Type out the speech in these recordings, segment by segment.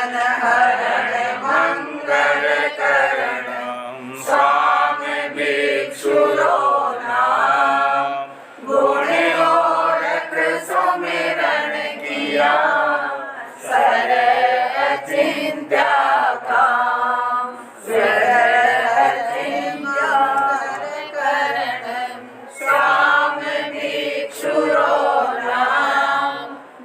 विघ्न हरण मंगल करण स्वामी भिक्षुरो नाम गुण गोरख सुमिरन किया सर अचिंत्य काम स्वामी भिक्षुरो नाम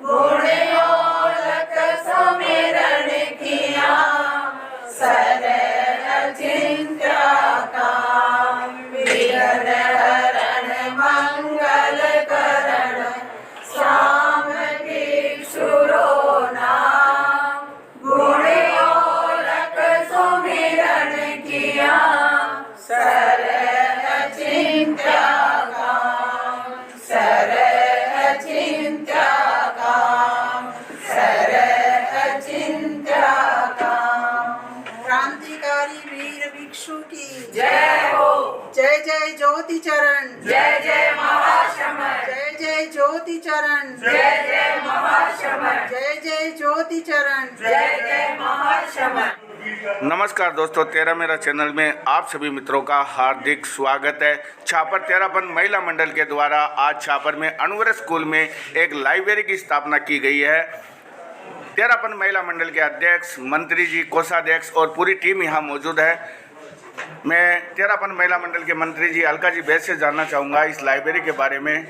गुण गोरख सुमिरन किया सर अचिंत्य काम विघ्न हरण मंगल करण स्वामी भिक्षुरो नाम गुण गोरख सुमिरन किया सर अचिंत्य काम सर अचिंत्य काम सर अचिंत्य काम। क्रांतिकारी वीर भिक्षु की जय हो। जय जय ज्योति चरण जय जय महाशमर जय जय ज्योति चरण जय जय महाशमर जय जय ज्योति चरण जय जय महाशमर। नमस्कार दोस्तों, तेरा मेरा चैनल में आप सभी मित्रों का हार्दिक स्वागत है। छापर तेरापन महिला मंडल के द्वारा आज छापर में अनवर स्कूल में एक लाइब्रेरी की स्थापना की गई है। तेरापन महिला मंडल के अध्यक्ष, मंत्री जी, कोषाध्यक्ष और पूरी टीम यहाँ मौजूद है। मैं तेरापन महिला मंडल के मंत्री जी अलका जी बैस से जानना चाहूँगा इस लाइब्रेरी के बारे में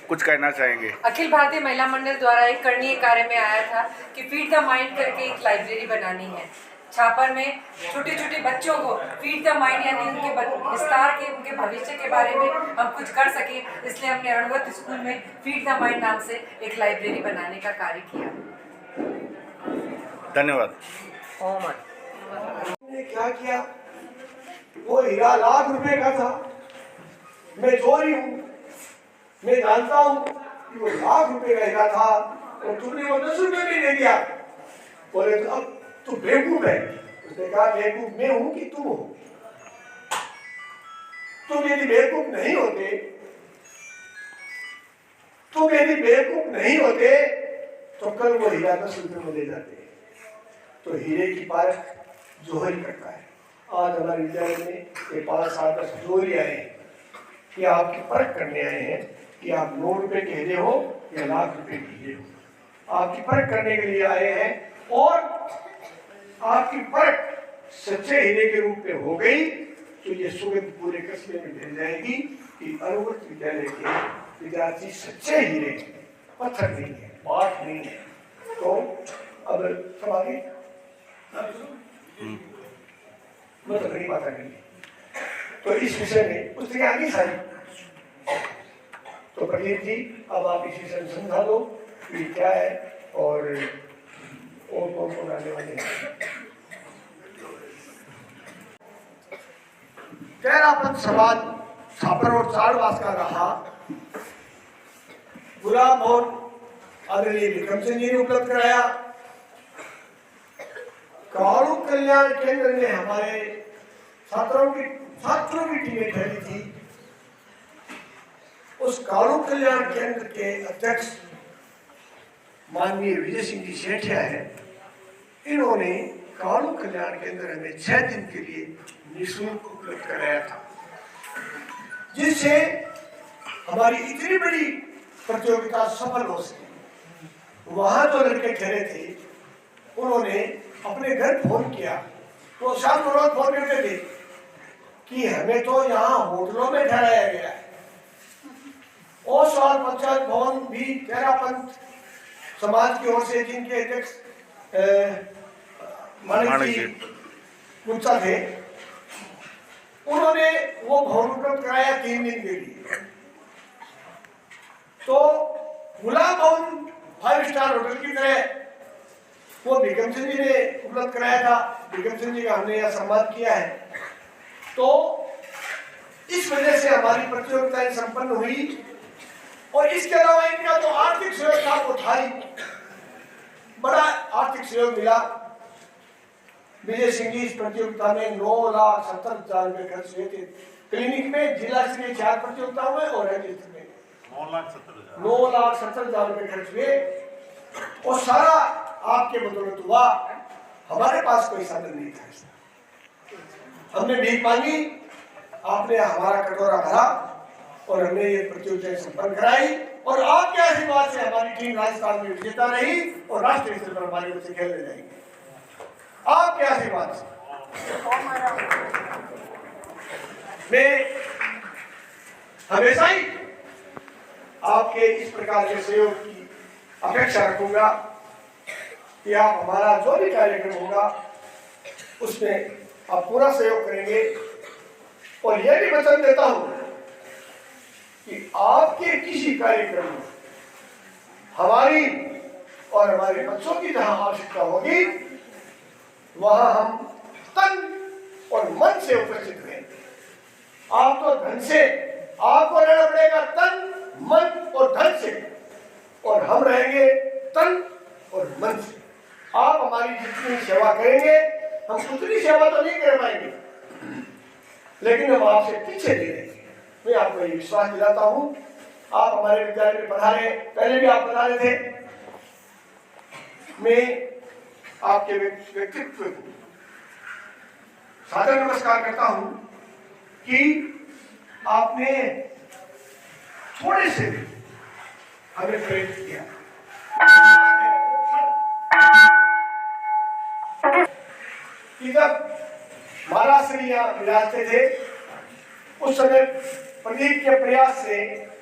कुछ कहना चाहेंगे। अखिल भारतीय महिला मंडल द्वारा एक करणीय कार्य में आया था कि फीड द माइंड करके एक लाइब्रेरी बनानी है। छापर में छोटे छोटे बच्चों को फीड द माइंड यानी उनके विस्तार के, उनके भविष्य के बारे में हम कुछ कर सके, इसलिए हमने अणुवत स्कूल में फीड द माइंड नाम से एक लाइब्रेरी बनाने का कार्य किया। धन्यवाद। ने क्या किया? वो हीरा लाख रुपए का था। मैं चोरी हूँ, मैं जानता हूँ कि वो लाख रुपए का हीरा था और तुमने वो 10 रुपए में दे दिया। बोले तो अब तू बेवकूफ है। उसने कहा बेवकूफ मैं हूँ कि तुम हो? तुम यदि बेवकूफ नहीं होते, तो कल वो हीरा 10 रुपए में ले जाते। तो हीरे की परख जोहरी करता है। आज हमारे विद्यालय में ये 5-7-10 जोहरी आए हैं कि आपकी परख करने आए हैं कि आप 9 रुपए के हीरे हो या लाख रुपए के हीरे हो। आपकी परख करने के लिए आए हैं और आपकी परख सच्चे हीरे के रूप में हो गई तो ये सुगंध पूरे कस्बे में फैल जाएगी कि अनवरत विद्यालय के विद्यार्थी सच्चे हीरे, पत्थर नहीं है, बात नहीं है। तो अब सब आगे मतलब बड़ी बात करेंगे। तो इस विषय में पुस्तकें आगे सारी। तो प्रदीप जी अब आप इस विषय में समझा दो कि क्या है और कौन आने वाले हैं। तेरापन समाज छापर और चाड़वास का रहा। गुलाम और आदरणीय विक्रम सिंह जी ने उपलब्ध कराया। कालू कल्याण केंद्र ने हमारे छात्रों की टीमें ठहरी थी। उस कालू कल्याण केंद्र के अध्यक्ष माननीय विजय सिंह जी सेठिया है। इन्होंने कालू कल्याण केंद्र में 6 दिन के लिए निःशुल्क उपलब्ध कराया था, जिससे हमारी इतनी बड़ी प्रतियोगिता सफल हो सकी। वहां जो लड़के ठहरे थे उन्होंने अपने घर फोन किया तो शाम रोज फोन करते थे कि हमें तो यहाँ होटलों में ठहराया गया है। और साल पंचायत भवन भी तेरापन समाज की ओर से जिनके अध्यक्ष मानिक जी गुप्ता थे, उन्होंने वो भवन उपलब्ध कराया 3 दिन के लिए। तो गुलाब भवन 5 स्टार होटल की तरह वो विक्रम सिंह जी ने उपलब्ध कराया था। विक्रम सिंह जी का हमने यहाँ सम्मान किया है। तो इस वजह से हमारी प्रतियोगिताएं संपन्न हुई। और इसके अलावा इनका तो आर्थिक सहयोग था वो था ही, बड़ा आर्थिक सहयोग मिला। विजय सिंह जी इस प्रतियोगिता में 9,70,000 रुपए खर्च हुए थे। क्लिनिक में जिला स्तरीय 4 प्रतियोगिताओं में और राज्य स्तर में 9,70,000 रुपए खर्च हुए और सारा आपके बदौलत हुआ। हमारे पास कोई साधन नहीं था। हमने भीख मांगी, आपने हमारा कटोरा भरा और हमने ये प्रतियोगिता संपन्न कराई और आपके आशीर्वाद से हमारी टीम राजस्थान में विजेता रही और राष्ट्रीय स्तर पर हमारे बच्चे खेलने जाएंगे आपके आशीर्वाद से। मैं हमेशा ही आपके इस प्रकार के सहयोग की अपेक्षा रखूंगा कि आप हमारा जो भी कार्यक्रम होगा उसमें आप पूरा सहयोग करेंगे और यह भी वचन देता हूं कि आपके किसी कार्यक्रम में हमारी और हमारे बच्चों की जहां आवश्यकता होगी वहां हम तन और मन से उपस्थित रहेंगे। आप तो धन से, आपको रहना पड़ेगा तन मन और धन से, और हम रहेंगे तन और मन से। आप हमारी जितनी सेवा करेंगे हम उतनी सेवा तो नहीं कर पाएंगे, लेकिन हम आपसे पीछे नहीं रहेंगे। मैं आपको ये विश्वास दिलाता हूं। आप हमारे विद्यालय में पढ़ा रहे, पहले भी आप पढ़ा रहे थे। मैं आपके व्यक्तित्व को सादर नमस्कार करता हूं कि आपने थोड़े से भी हमें प्रेरित किया। कि जब महाराज श्री यहाँ विराजते थे उस समय प्रदीप के प्रयास से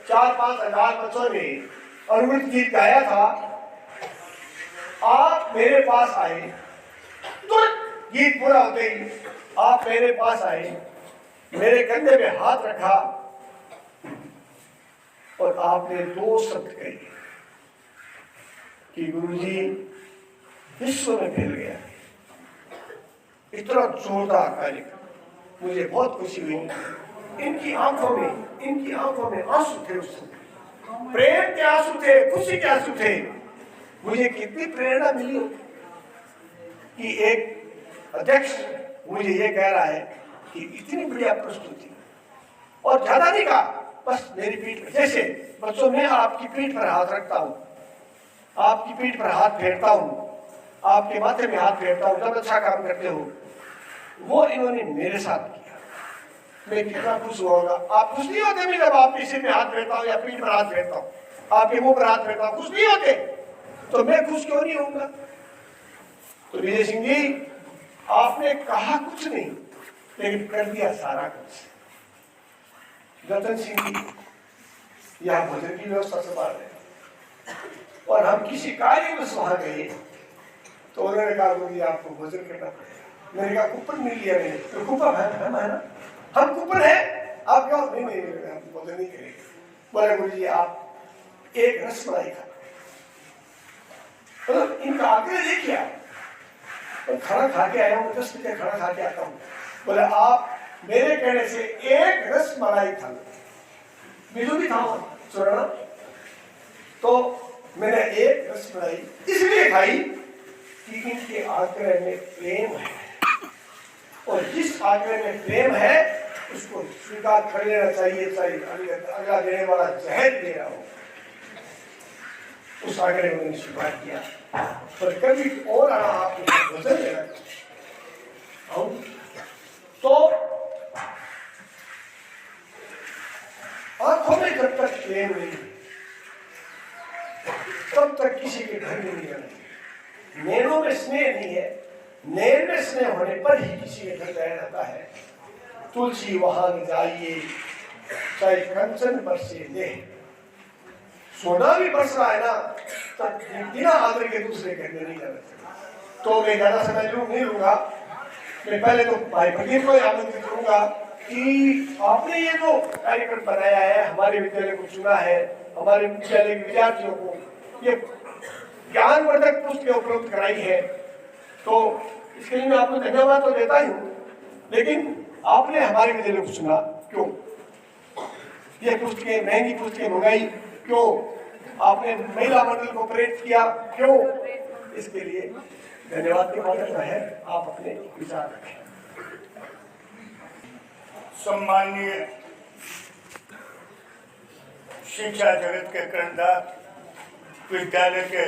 4-5 हजार बच्चों ने अमृत गीत गाया था। आप मेरे पास आए, तुरंत गीत पूरा होते ही आप मेरे पास आए, मेरे कंधे पे हाथ रखा और आपने 2 शब्द कहे कि गुरुजी विश्व में फैल गया। इतना जोरदार कार्यक्रम, मुझे बहुत खुशी हुई। इनकी आंखों में आंसू थे उस समय, प्रेम के आंसू थे, खुशी के आंसू थे। मुझे कितनी प्रेरणा मिली कि एक अध्यक्ष मुझे ये कह रहा है कि इतनी बढ़िया प्रस्तुति, और ज्यादा नहीं कहा, बस मेरी पीठ पर, जैसे बच्चों में आपकी पीठ पर हाथ रखता हूँ, आपकी पीठ पर हाथ फेरता हूँ, आपके माथे में हाथ फेरता हूँ जब अच्छा काम करते हो, वो इन्होंने मेरे साथ किया। मैं कितना खुश होगा। आप खुश नहीं होते भी जब आपके सिर में हाथ फेरता हूँ या पीठ पर हाथ फेरता हूँ, आपके मुंह पर हाथ फेरता हूँ, खुश नहीं होते? तो मैं खुश क्यों नहीं होऊंगा? तो विजय सिंह जी, आपने कहा कुछ नहीं लेकिन कर दिया सारा कुछ। रतन सिंह जी यहाँ भोजन की व्यवस्था संभाल रहे और हम किसी कार्य में वहां गए तो उन्होंने कहा गुरु जी आपको भोजन करना पड़ेगा। मैंने कहा कूपन मिल लिया। मैंने तो कूपन है ना, हम कूपन है, आप क्यों नहीं हम भोजन नहीं करेंगे। बोले गुरु जी आप एक रसमलाई खा, मतलब इनका आग्रह नहीं किया। तो खाना खा के आया हूँ, 10 मिनट खाना खा के आता हूँ। बोले आप मेरे कहने से एक रसमलाई खा लो, बिजू भी खाओ चुराना। तो मैंने एक रसमलाई इसलिए खाई कि इनके आग्रह में प्रेम है, और जिस आग्रह में प्रेम है उसको स्वीकार कर लेना चाहिए, चाहे अगला देने वाला जहर दे रहा हो। उस आग्रह में स्वीकार किया, पर कभी और आपको वजन लेना तो आंखों में जब तक प्रेम नहीं तब तक किसी के घर में नहीं जाना। नैनों में स्नेह नहीं है, नैन में स्नेह होने पर ही किसी के घर जाया जाता है। तुलसी वहां जाइए चाहे कंचन बरसे दे, सोना भी बरस रहा है ना, तब बिना आदर के दूसरे घर में नहीं जाना चाहिए। तो मैं ज्यादा समय नहीं लूंगा। मैं पहले तो भाई प्रदीप को आमंत्रित करूंगा कि आपने ये जो कार्यक्रम बनाया है, हमारे विद्यालय को चुना है, हमारे विद्यालय के विद्यार्थियों को ये ज्ञानवर्धक पुस्तकें उपलब्ध कराई है, तो इसके लिए मैं आपको धन्यवाद तो देता ही हूँ। लेकिन आपने हमारे विद्यालय को चुना क्यों? ये पुस्तकें, महंगी पुस्तकें मंगाई क्यों? आपने महिला मंडल को प्रेरित किया क्यों? इसके लिए धन्यवाद के माध्यम है। आप अपने विचार रखें। सम्माननीय शिक्षा जगत के कर्णधार, विद्यालय के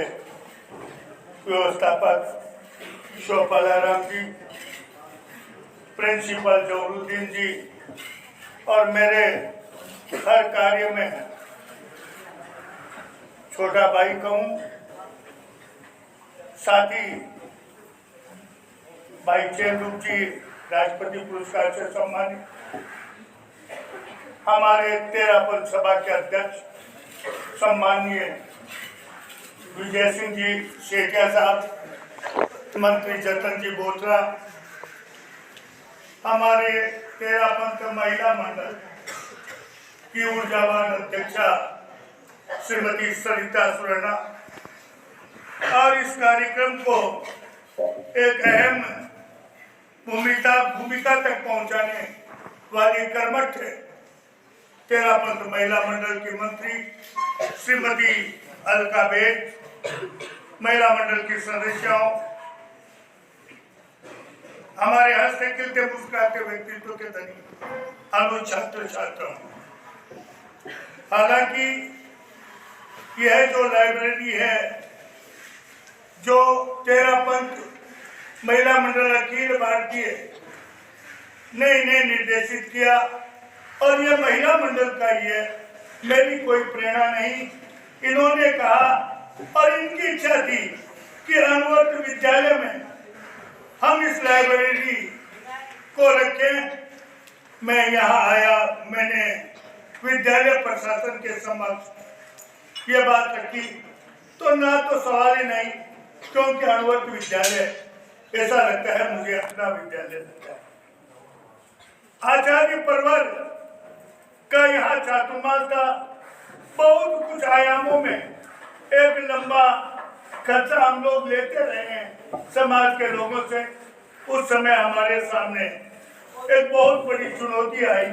व्यवस्थापक, शोपालाराम जी, प्रिंसिपल जौरुद्दीन जी और मेरे हर कार्य में छोटा भाई कहूँ, साथ ही भाई चेंदुप जी राष्ट्रपति पुरस्कार से सम्मानित, हमारे 13 पंच सभा के अध्यक्ष सम्माननीय विजय सिंह जी शेखिया साहब, मंत्री जतन जी बोत्रा, हमारे 13 पंथ महिला मंडल की ऊर्जावान अध्यक्षा श्रीमती सरिता सुरैना और इस कार्यक्रम को एक अहम भूमिका तक पहुंचाने वाली कर्मठ 13 पंथ महिला मंडल की मंत्री श्रीमती अलका बेग, महिला मंडल की सदस्यों, हमारे हंसते खिलते मुस्कुराते व्यक्तित्व के धनी अनु छात्र छात्राओं, हालांकि यह जो लाइब्रेरी है जो 13 पंथ महिला मंडल अखिल भारतीय ने इन्हें निर्देशित किया और यह महिला मंडल का ही है, मेरी कोई प्रेरणा नहीं। इन्होंने कहा और इनकी इच्छा थी कि अनवर्त विद्यालय में हम इस लाइब्रेरी को रखें। मैं यहाँ आया, मैंने विद्यालय प्रशासन के समक्ष ये बात रखी तो ना तो सवाल ही नहीं, क्योंकि अनवर्त विद्यालय ऐसा लगता है मुझे अपना विद्यालय लगता है। आचार्य परवर का यहाँ चातुर्मास का बहुत कुछ आयामों में एक लंबा खर्चा हम लोग लेते रहे हैं समाज के लोगों से। उस समय हमारे सामने एक बहुत बड़ी चुनौती आई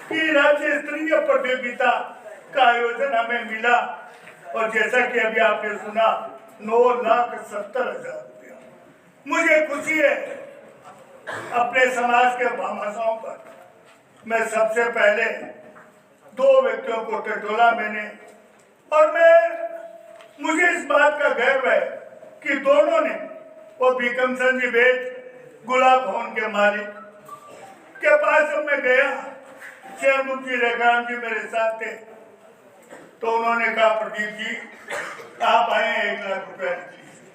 कि राज्य स्तरीय प्रतियोगिता का आयोजन हमें मिला और जैसा कि अभी आपने सुना 9,70,000 रुपया। मुझे खुशी है अपने समाज के भामाशाहों पर। मैं सबसे पहले 2 व्यक्तियों को टटोला मैंने और मुझे इस बात का गर्व है कि दोनों ने, वो भीकम संजी वेद गुलाब भवन के मालिक के पास जब मैं गया, चेंदुप जी रेखाराम जी मेरे साथ थे, तो उन्होंने कहा प्रदीप जी आप आए 1 लाख रुपया लीजिए।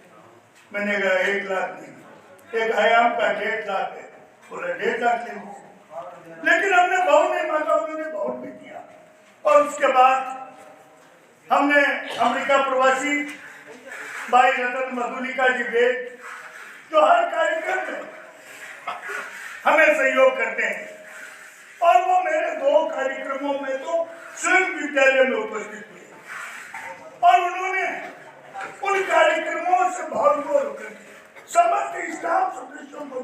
मैंने कहा 1 लाख नहीं, एक आयाम का 1.5 लाख है। बोले 1.5 लाख ले लीजिए, लेकिन हमने बहुत नहीं मांगा, उन्होंने बहुत नहीं दिया। और उसके बाद हमने अमेरिका प्रवासी भाई रतन मधुलिका जी वेद जो हर कार्यक्रम में हमें सहयोग करते हैं, और वो मेरे 2 कार्यक्रमों में तो स्वयं विद्यालय में उपस्थित हुए और उन्होंने उन कार्यक्रमों से भावुक होकर समस्त स्टाफ सदस्यों को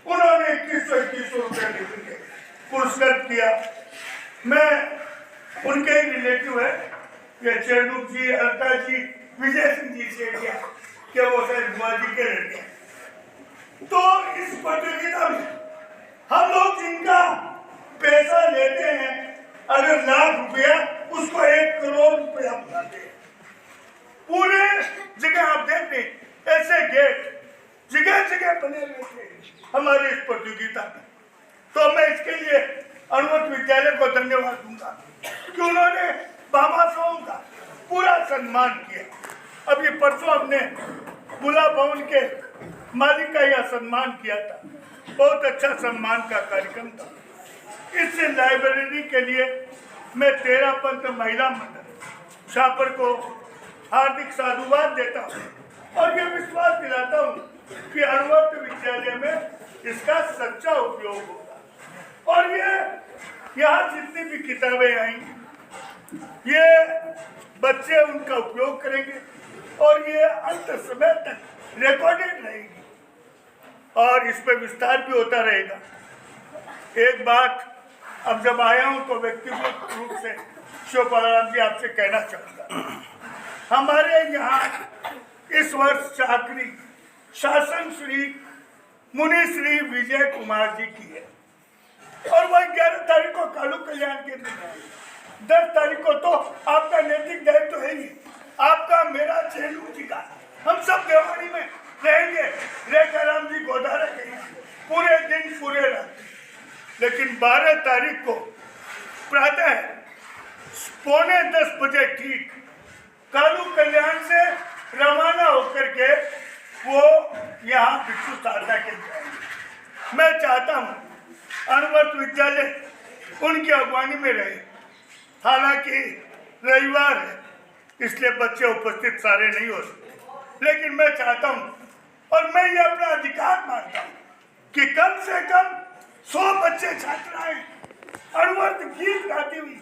उन्होंने 2100 रुपये देकर पुरस्कृत किया। मैं उनके ही रिलेटिव है, ये चेंदुप जी, अलका जी, विजय सिंह जी से किया कि वो शायद बुआ जी के लड़के हैं। तो इस प्रतियोगिता में हम लोग जिनका पैसा लेते हैं, अगर 1 लाख रुपया उसको 1 करोड़ रुपया बनाते हैं। पूरे जगह आप देखते ऐसे गेट जगह जगह बने रहते हैं हमारे इस प्रतियोगिता में। तो मैं इसके लिए अनवर्त विद्यालय को धन्यवाद दूंगा कि उन्होंने भामाशाहों का पूरा सम्मान किया। अभी परसों हमने गुलाब भवन के मालिक का यह सम्मान किया था, बहुत अच्छा सम्मान का कार्यक्रम था। इस लाइब्रेरी के लिए मैं 13 पंथ महिला मंडल शाहपुर को हार्दिक साधुवाद देता हूँ और ये विश्वास दिलाता हूँ कि अनवर्त विद्यालय में इसका सच्चा उपयोग होगा। और ये यहाँ जितनी भी किताबें आएंगी ये बच्चे उनका उपयोग करेंगे और ये अंत समय तक रिकॉर्डेड रहेगी और इस पर विस्तार भी होता रहेगा। एक बात अब जब आया हूँ तो व्यक्तिगत रूप से शोपालाराम जी आपसे कहना चाहूँगा, हमारे यहाँ इस वर्ष चाकरी शासन श्री मुनि श्री विजय कुमार जी की है और वह 11 तारीख को कालू कल्याण के दिन है। 10 तारीख को तो आपका नैतिक दायित्व है ही, आपका मेरा चेंदुप जी का, हम सब देवानी में रहेंगे, लेकर हम जी गोदा रखेंगे पूरे दिन पूरे रात। लेकिन 12 तारीख को प्रातः 9:45 बजे ठीक कालू कल्याण से रवाना होकर के वो यहाँ भिक्षु साधना के जाएंगे। मैं चाहता हूँ अणुवर्त विद्यालय उनकी अगवानी में रहे। हालांकि रविवार है इसलिए बच्चे उपस्थित सारे नहीं हो सकते, लेकिन मैं चाहता हूँ और मैं ये अपना अधिकार मानता हूँ कि कम से कम 100 बच्चे छात्राएं अणुवर्त गीत गाती हुई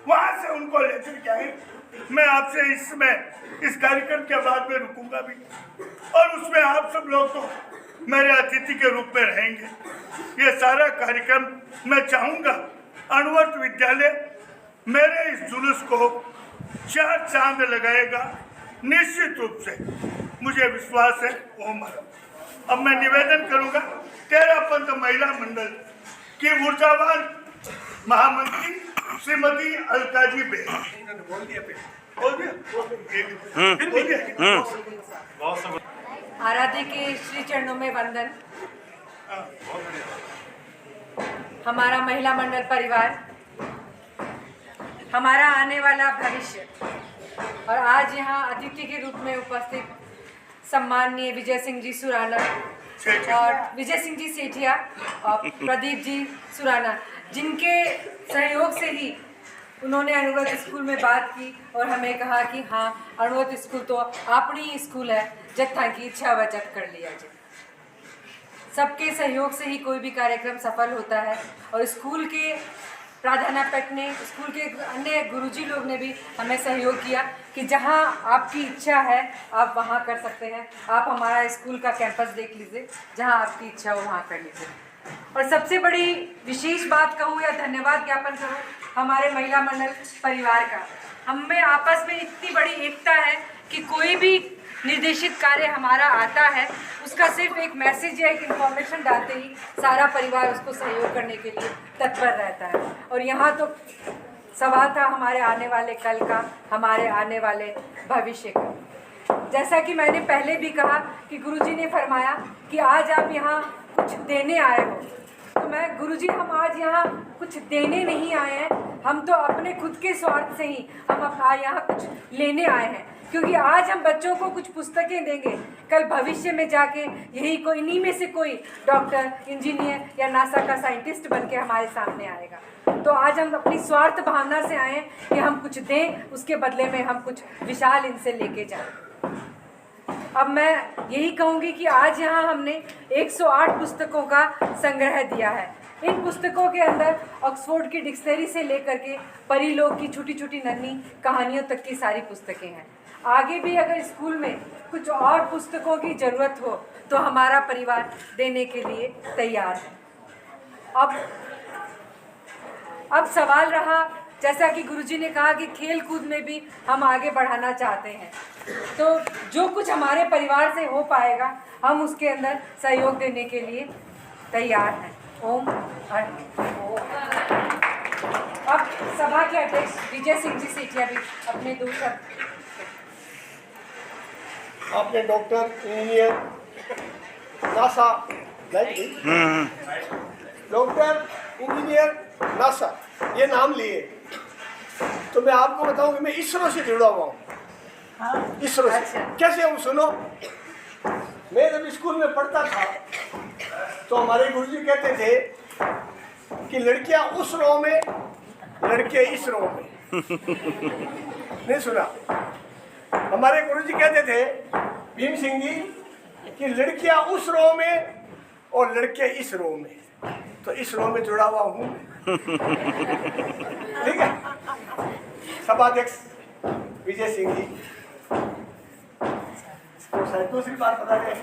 वहां से उनको लेकर के आए। मैं आपसे इस कार्यक्रम के बाद में रुकूंगा भी, और उसमें आप सब लोग तो मेरे अतिथि के रूप में रहेंगे। ये सारा कार्यक्रम मैं चाहूँगा अणुवर्त विद्यालय मेरे इस जुलूस को 4 चांद लगाएगा निश्चित रूप से, मुझे विश्वास है। ओम। अब मैं निवेदन करूँगा तेरापंथ महिला मंडल की ऊर्जावान महामंत्री श्रीमती अलकाजी बे। आराध्य के श्री चरणों में वंदन। हमारा महिला मंडल परिवार, हमारा आने वाला भविष्य, और आज यहाँ अतिथि के रूप में उपस्थित सम्माननीय विजय सिंह जी सुराना और विजय सिंह जी सेठिया और प्रदीप जी सुराना, जिनके सहयोग से ही उन्होंने अणुवर्त स्कूल में बात की और हमें कहा कि हाँ अणुवर्त स्कूल तो अपनी स्कूल है, जत्था की इच्छा वजत कर लिया जाए। सबके सहयोग से ही कोई भी कार्यक्रम सफल होता है, और स्कूल के प्राध्यापक ने, स्कूल के अन्य गुरुजी लोग ने भी हमें सहयोग किया कि जहां आपकी इच्छा है आप वहां कर सकते हैं। आप हमारा स्कूल का कैंपस देख लीजिए, जहां आपकी इच्छा हो वहां कर लीजिए। और सबसे बड़ी विशेष बात कहूँ या धन्यवाद ज्ञापन करूँ हमारे महिला मंडल परिवार का। हम में आपस में इतनी बड़ी एकता है कि कोई भी निर्देशित कार्य हमारा आता है, उसका सिर्फ एक मैसेज या एक इन्फॉर्मेशन डालते ही सारा परिवार उसको सहयोग करने के लिए तत्पर रहता है। और यहाँ तो सवाल था हमारे आने वाले कल का, हमारे आने वाले भविष्य का। जैसा कि मैंने पहले भी कहा कि गुरुजी ने फरमाया कि आज आप यहाँ कुछ देने आए हो, तो मैं गुरुजी हम आज यहाँ कुछ देने नहीं आए हैं, हम तो अपने खुद के स्वार्थ से ही हम यहाँ कुछ लेने आए हैं। क्योंकि आज हम बच्चों को कुछ पुस्तकें देंगे, कल भविष्य में जाके यही कोई, इन्हीं में से कोई डॉक्टर, इंजीनियर या नासा का साइंटिस्ट बन के हमारे सामने आएगा। तो आज हम अपनी स्वार्थ भावना से आए कि हम कुछ दें, उसके बदले में हम कुछ विशाल इनसे लेके जाएं। अब मैं यही कहूँगी कि आज यहाँ हमने 108 पुस्तकों का संग्रह दिया है। इन पुस्तकों के अंदर ऑक्सफोर्ड की डिक्शनरी से लेकर के परीलोक की छोटी छोटी नन्ही कहानियों तक की सारी पुस्तकें हैं। आगे भी अगर स्कूल में कुछ और पुस्तकों की ज़रूरत हो तो हमारा परिवार देने के लिए तैयार है। अब सवाल रहा, जैसा कि गुरुजी ने कहा कि खेल कूद में भी हम आगे बढ़ाना चाहते हैं, तो जो कुछ हमारे परिवार से हो पाएगा हम उसके अंदर सहयोग देने के लिए तैयार हैं। ओम। अब सभा के अध्यक्ष विजय सिंह जी सेठिया भी अपने दो शब्द। आपने doctor, engineer, NASA, doctor, engineer, NASA ये नाम लिए, तो मैं आपको बताऊं कि मैं इसरो से जुड़ा हुआ हूँ। इसरो से कैसे हम सुनो, मैं जब स्कूल में पढ़ता था तो हमारे गुरुजी कहते थे कि लड़कियां उस रो में, लड़के इस रो में। नहीं सुना? हमारे गुरुजी कहते थे भीम सिंह जी कि लड़कियां उस रो में और लड़के इस रो में, तो इस रो में जुड़ा हुआ हूँ। ठीक है। सभाध्यक्ष विजय सिंह जी, तो शायद दूसरी बार पता गया,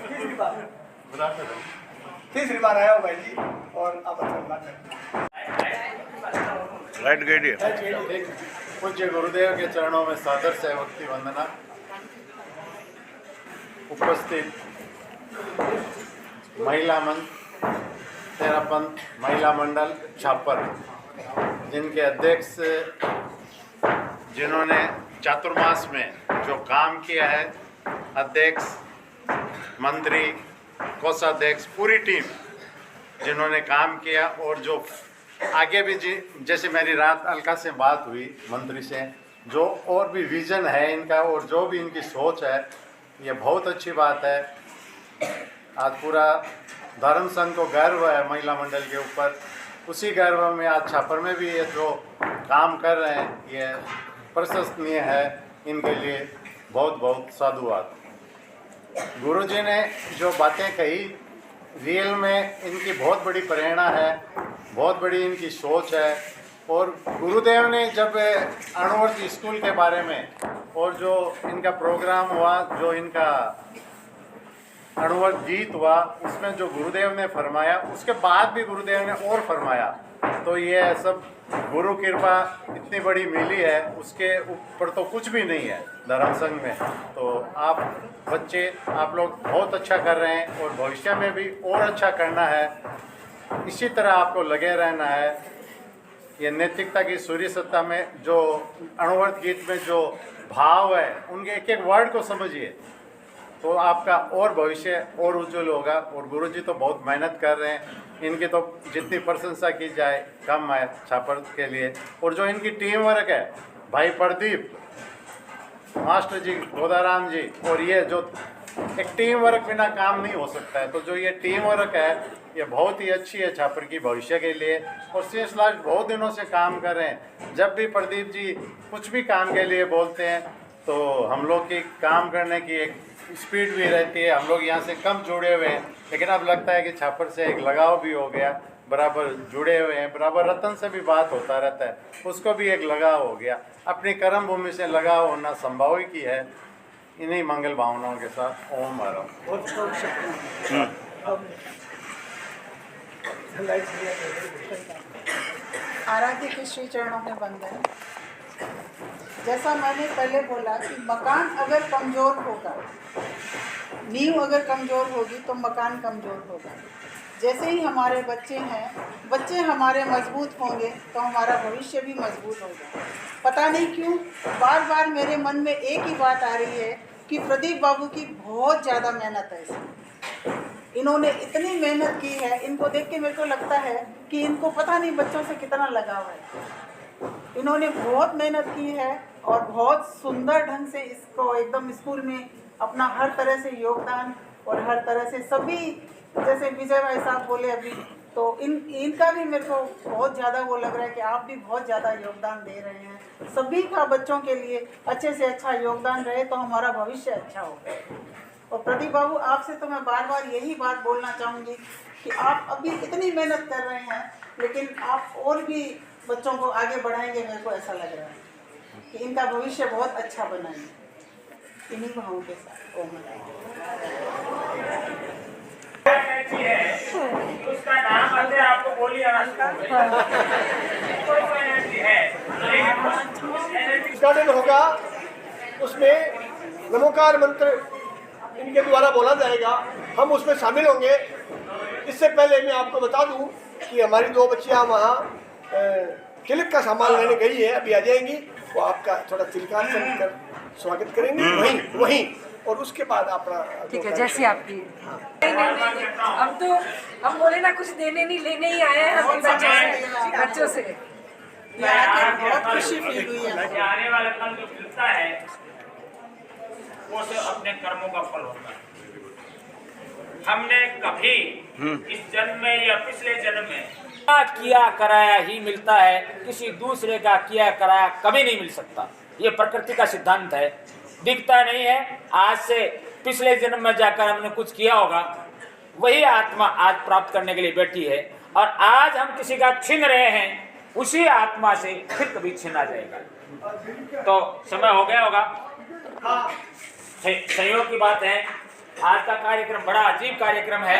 तीसरी बार आया हो भाई जी, और आप राइट गाइड। पूज्य गुरुदेव के चरणों में सादर से भक्ति वंदना। उपस्थित महिला मंच, तेरापंथ महिला मंडल छापर, जिनके अध्यक्ष, जिन्होंने चातुर्मास में जो काम किया है, अध्यक्ष मंत्री, कोषाध्यक्ष, पूरी टीम जिन्होंने काम किया, और जो आगे भी जैसे मेरी रात अलका से बात हुई मंत्री से, जो और भी विजन है इनका और जो भी इनकी सोच है, ये बहुत अच्छी बात है। आज पूरा धर्म संघ को गर्व है महिला मंडल के ऊपर, उसी गर्व में आज छापर में भी ये जो काम कर रहे हैं ये प्रशंसनीय है। इनके लिए बहुत बहुत साधुवाद। गुरुजी ने जो बातें कही रियल में इनकी बहुत बड़ी प्रेरणा है, बहुत बड़ी इनकी सोच है। और गुरुदेव ने जब अणुवर्त स्कूल के बारे में और जो इनका प्रोग्राम हुआ, जो इनका अणुवर्त गीत हुआ, उसमें जो गुरुदेव ने फरमाया, उसके बाद भी गुरुदेव ने और फरमाया, तो ये सब गुरु कृपा इतनी बड़ी मिली है, उसके ऊपर तो कुछ भी नहीं है धर्म संघ में। तो आप बच्चे, आप लोग बहुत अच्छा कर रहे हैं और भविष्य में भी और अच्छा करना है। इसी तरह आपको लगे रहना है। ये नैतिकता की सूर्य सत्ता में जो अणुवर्त गीत में जो भाव है, उनके एक एक वर्ड को समझिए, तो आपका और भविष्य और उज्जवल होगा। और गुरुजी तो बहुत मेहनत कर रहे हैं, इनकी तो जितनी प्रशंसा की जाए कम है छापर के लिए। और जो इनकी टीम वर्क है, भाई प्रदीप, मास्टर जी, गोदाराम जी, और ये जो एक टीम वर्क बिना काम नहीं हो सकता है, तो जो ये टीम वर्क है ये बहुत ही अच्छी है छापर की भविष्य के लिए। और शेष लास्ट बहुत दिनों से काम कर रहे हैं। जब भी प्रदीप जी कुछ भी काम के लिए बोलते हैं तो हम लोग की काम करने की एक स्पीड भी रहती है। हम लोग यहाँ से कम जुड़े हुए हैं, लेकिन अब लगता है कि छापर से एक लगाव भी हो गया, बराबर जुड़े हुए हैं, बराबर रतन से भी बात होता रहता है, उसको भी एक लगाव हो गया। अपनी कर्म भूमि से लगाव होना संभव ही है। इन्हीं मंगल भावनाओं के साथ ओम हरम। आराध्य के श्री चरणों में वंदन। जैसा मैंने पहले बोला कि मकान अगर कमज़ोर होगा, नींव अगर कमज़ोर होगी तो मकान कमज़ोर होगा। जैसे ही हमारे बच्चे हैं, बच्चे हमारे मजबूत होंगे तो हमारा भविष्य भी मजबूत होगा। पता नहीं क्यों बार बार मेरे मन में एक ही बात आ रही है कि प्रदीप बाबू की बहुत ज़्यादा मेहनत है इसमें। इन्होंने इतनी मेहनत की है, इनको देख के मेरे को लगता है कि इनको पता नहीं बच्चों से कितना लगाव है। इन्होंने बहुत मेहनत की है और बहुत सुंदर ढंग से इसको एकदम स्कूल में अपना हर तरह से योगदान और हर तरह से सभी, जैसे विजय भाई साहब बोले अभी, तो इनका भी मेरे को बहुत ज़्यादा वो लग रहा है कि आप भी बहुत ज़्यादा योगदान दे रहे हैं। सभी का बच्चों के लिए अच्छे से अच्छा योगदान रहे तो हमारा भविष्य अच्छा होगा। और प्रदीप बाबू, आपसे तो मैं बार बार यही बात बोलना चाहूँगी कि आप अभी इतनी मेहनत कर रहे हैं, लेकिन आप और भी बच्चों को आगे बढ़ाएंगे। मेरे को ऐसा लग रहा है कि इनका भविष्य बहुत अच्छा बनाएंगे। इन्हीं भावों के साथ ओम उसका नाम अगर आपको बोली गार्डन होगा, उसमें नमोकार मंत्र इनके द्वारा बोला जाएगा, हम उसमें शामिल होंगे। इससे पहले मैं आपको बता दूं कि हमारी दो बच्चियां वहाँ तिलक का सामान लेने गई है, अभी आ जाएंगी। वो आपका थोड़ा तिलकार से कर स्वागत करेंगे वहीं और उसके बाद अपना ठीक है, जैसे आपकी। नहीं, हम तो हम बोले ना कुछ देने नहीं लेने ही आए हैं हम बच्चों से। बहुत खुशी फील हुई है। आने वाला कल जो मिलता है वो सिर्फ अपने कर्मों का फल होता है। हमने कभी इस जन्म में या पिछले जन्म में किया कराया ही मिलता है, किसी दूसरे का किया कराया कभी नहीं मिल सकता। ये प्रकृति का सिद्धांत है, दिखता नहीं है। आज से पिछले जन्म में जाकर हमने कुछ किया होगा, वही आत्मा आज प्राप्त करने के लिए बैठी है। और आज हम किसी का छीन रहे हैं, उसी आत्मा से फिर कभी छीना जाएगा। तो समय हो गया होगा। सहयोग की बात है। आज का कार्यक्रम बड़ा अजीब कार्यक्रम है,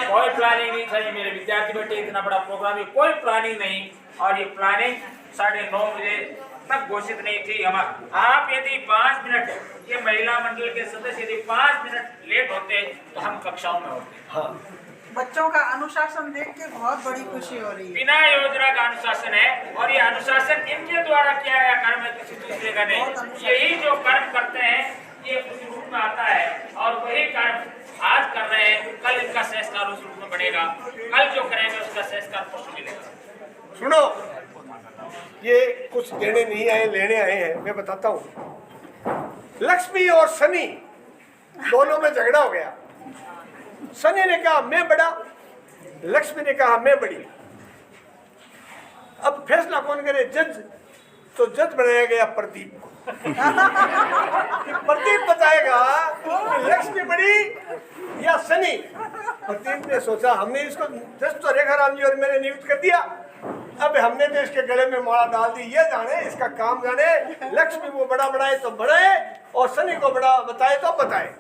कोई प्लानिंग नहीं था। मेरे विद्यार्थी बैठे, इतना बड़ा प्रोग्राम है, कोई प्लानिंग नहीं। और ये प्लानिंग 9:30 बजे तक घोषित नहीं थी। आप यदि 5 मिनट, ये महिला मंडल के सदस्य यदि 5 मिनट लेट होते तो हम कक्षाओं में होते। बच्चों का अनुशासन देख के बहुत बड़ी खुशी हो रही है। बिना योजना का अनुशासन है और ये अनुशासन इनके द्वारा किया गया कर्म है, किसी दूसरे का नहीं। यही जो कर्म करते हैं ये रूप में आता है और वही कार्य आज कर रहे हैं, कल इनका संस्कार उस रूप में बढ़ेगा, कल जो करेंगे उसका संस्कार पुष्ट मिलेगा। सुनो, ये कुछ देने नहीं आए, लेने आए हैं। मैं बताता हूँ, लक्ष्मी और शनि दोनों में झगड़ा हो गया। शनि ने कहा मैं बड़ा, लक्ष्मी ने कहा मैं बड़ी। अब फैसला कौन करे? जज। तो जज बनाया गया प्रदीप को। प्रदीप बताएगा कि लक्ष्मी बड़ी या शनि। प्रदीप ने सोचा, हमने इसको जज तो रेखा राम जी और मैंने नियुक्त कर दिया, अब हमने तो इसके गले में माला डाल दी। ये जाने, इसका काम जाने, लक्ष्मी को बड़ा बनाए तो बढ़ाए और शनि को बड़ा बताए तो बताए।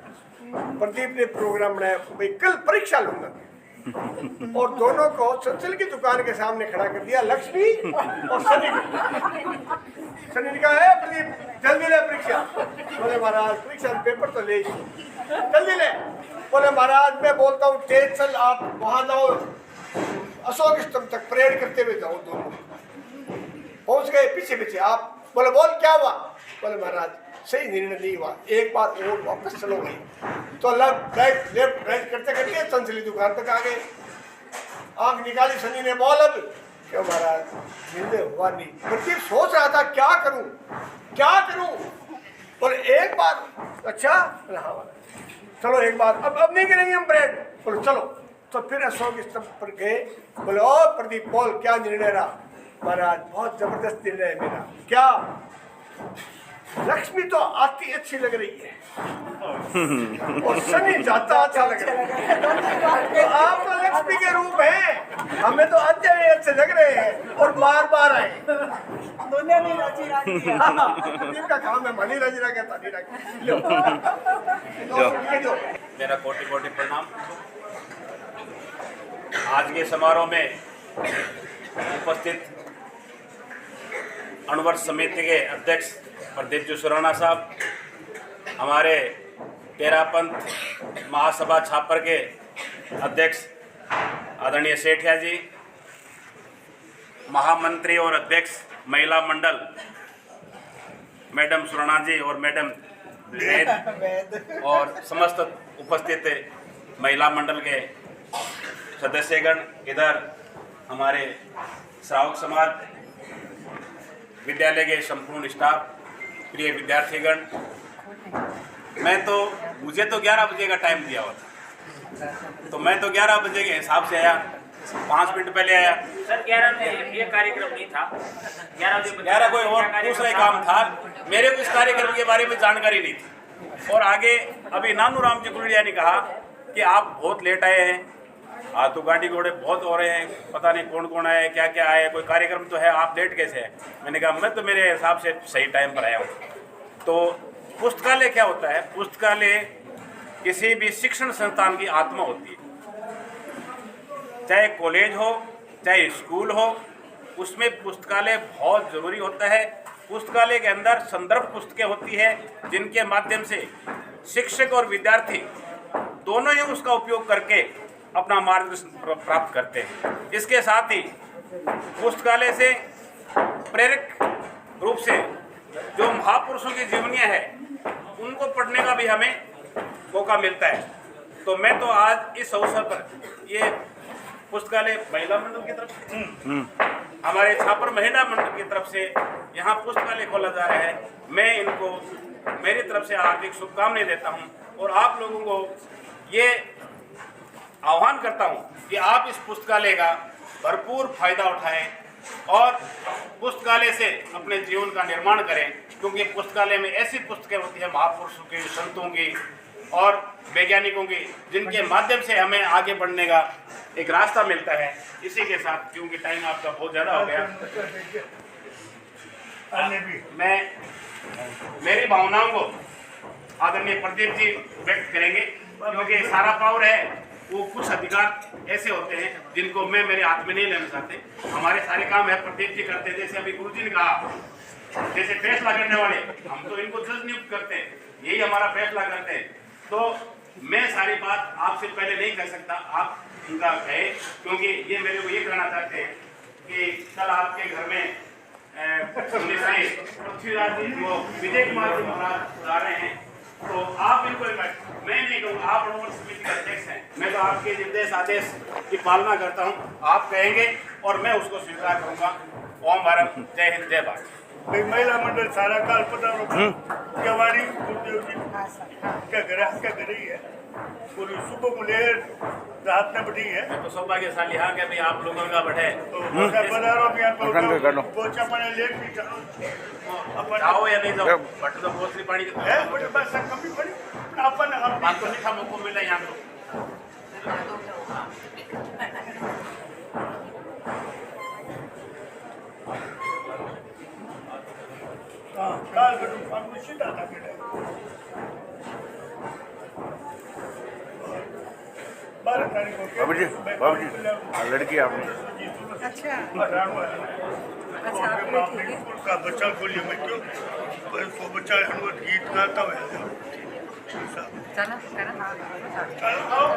प्रदीप ने प्रोग्राम बनाया, भाई कल परीक्षा लूंगा, और दोनों को चंचल की दुकान के सामने खड़ा कर दिया, लक्ष्मी और शनि को। शनि ने कहा, प्रदीप जल्दी ले परीक्षा। बोले महाराज परीक्षा पेपर तो ले, जल्दी ले। बोले महाराज मैं बोलता हूँ तेज चल, आप वहां जाओ, अशोक स्तंभ तक परेड करते हुए जाओ। दोनों पहुंच गए पीछे पीछे। आप बोले बोल क्या हुआ? बोले महाराज सही निर्णय नहीं हुआ, एक बार और वापस चलो गई। तो लेफ्ट राइट करते करते चंचली दुकान तक आ गए। आंख निकाली शनि ने, बोल अब क्यों महाराज निर्णय हुआ नहीं। प्रदीप सोच रहा था क्या करूं क्या करूं। बोले एक बार, अच्छा हाँ चलो एक बार, अब नहीं करेंगे हम परेड। बोले चलो। तो फिर अशोक स्तंभ पर गए। बोले ओ प्रदीप बोल क्या निर्णय रहा? महाराज बहुत जबरदस्त निर्णय है मेरा। क्या? लक्ष्मी तो आती अच्छी लग रही है और शनि जाता अच्छा लग रहा है। तो आप तो लक्ष्मी के रूप हैं, हमें तो अच्छे लग रहे हैं और बार बार आए। दोनों ने राजी राजी किया। का काम है, मनी राजी रहा कहता नहीं रहा। मेरा कोटि कोटि प्रणाम। आज के समारोह में उपस्थित अणुवर्ष समिति के अध्यक्ष प्रदीप जी सुराना साहब, हमारे तेरापंथ महासभा छापर के अध्यक्ष आदरणीय सेठिया जी, महामंत्री और अध्यक्ष महिला मंडल मैडम सुराना जी और मैडम वेद और समस्त उपस्थित महिला मंडल के सदस्यगण, इधर हमारे श्रावक समाज, विद्यालय के संपूर्ण स्टाफ, प्रिय विद्यार्थीगण, मुझे तो 11 बजे का टाइम दिया हुआ था, तो मैं तो 11 बजे के हिसाब से आया, 5 मिनट पहले आया। सर 11 बजे ये कार्यक्रम नहीं था, 11 कोई और दूसरा ही काम था। मेरे को इस कार्यक्रम के बारे में जानकारी नहीं थी। और आगे अभी नानू राम जी कुलड़िया ने कहा कि आप बहुत लेट आए हैं, आज तो गाड़ी घोड़े बहुत हो रहे हैं, पता नहीं कौन कौन आए, क्या क्या आए, कोई कार्यक्रम तो है, आप लेट कैसे हैं? मैंने कहा मैं तो मेरे हिसाब से सही टाइम पर आया हूँ। तो पुस्तकालय क्या होता है? पुस्तकालय किसी भी शिक्षण संस्थान की आत्मा होती है, चाहे कॉलेज हो चाहे स्कूल हो, उसमें पुस्तकालय बहुत ज़रूरी होता है। पुस्तकालय के अंदर संदर्भ पुस्तकें होती है जिनके माध्यम से शिक्षक और विद्यार्थी दोनों ही उसका उपयोग करके अपना मार्गदर्शन प्राप्त करते हैं। इसके साथ ही पुस्तकालय से प्रेरक रूप से जो महापुरुषों की जीवनियाँ हैं उनको पढ़ने का भी हमें मौका मिलता है। तो मैं तो आज इस अवसर पर ये पुस्तकालय महिला मंडल की तरफ से, हमारे छापर महिला मंडल की तरफ से यहाँ पुस्तकालय खोला जा रहा है, मैं इनको मेरी तरफ से हार्दिक शुभकामनाएं देता हूँ और आप लोगों को ये आह्वान करता हूँ कि आप इस पुस्तकालय का भरपूर फायदा उठाएं और पुस्तकालय से अपने जीवन का निर्माण करें, क्योंकि पुस्तकालय में ऐसी पुस्तकें होती है महापुरुषों की, संतों की और वैज्ञानिकों की, जिनके माध्यम से हमें आगे बढ़ने का एक रास्ता मिलता है। इसी के साथ, क्योंकि टाइम आपका बहुत ज़्यादा हो गया, मैं मेरी भावनाओं को आदरणीय प्रदीप जी व्यक्त करेंगे, क्योंकि सारा पावर है वो कुछ अधिकार ऐसे होते हैं जिनको मैं मेरे हाथ में नहीं लेना चाहते। हमारे सारे काम है प्रदीप जी करते हैं। जैसे अभी गुरु जी ने कहा, जैसे फैसला करने वाले हम तो इनको जज नियुक्त करते हैं, यही हमारा फैसला करते हैं। तो मैं सारी बात आपसे पहले नहीं कह सकता, आप उनका कहे, क्योंकि ये मेरे को ये कहना चाहते हैं कि कल आपके घर में पृथ्वीराज जी वो विजय कुमार जी महाराज जा रहे हैं, तो आप बिल्कुल मैं नहीं कहूँ, आप अणुवस्त्र समिति के अध्यक्ष हैं, मैं तो आपके निर्देश आदेश की पालना करता हूँ। आप कहेंगे और मैं उसको स्वीकार करूँगा। ओम भारत, जय हिंद, जय भारत। भाई महिला मंडल सारा काल पधारो केवाड़ी गुरुदेव जी क्या करे ही है पूरी सुबह को ले रात में बढ़ी है। मैं तो सौभाग्यशाली हाँ कि भाई आप लोगों का बढ़े तो पधारो भी आप पोछा पानी लेट भी जाओ या नहीं जाओ, बट तो बहुत सी पानी है बड़े बस कमी पड़ी अपन आपको मीठा मौका मिला यहाँ तो। हाँ काल बड़ू हम सीधा था बेटा 12 तारीख को बाबूजी लड़की आपने अच्छा का बच्चा खोलिए मैं क्यों को बच्चा अनुवत गीत गाता हुआ चलो चल आओ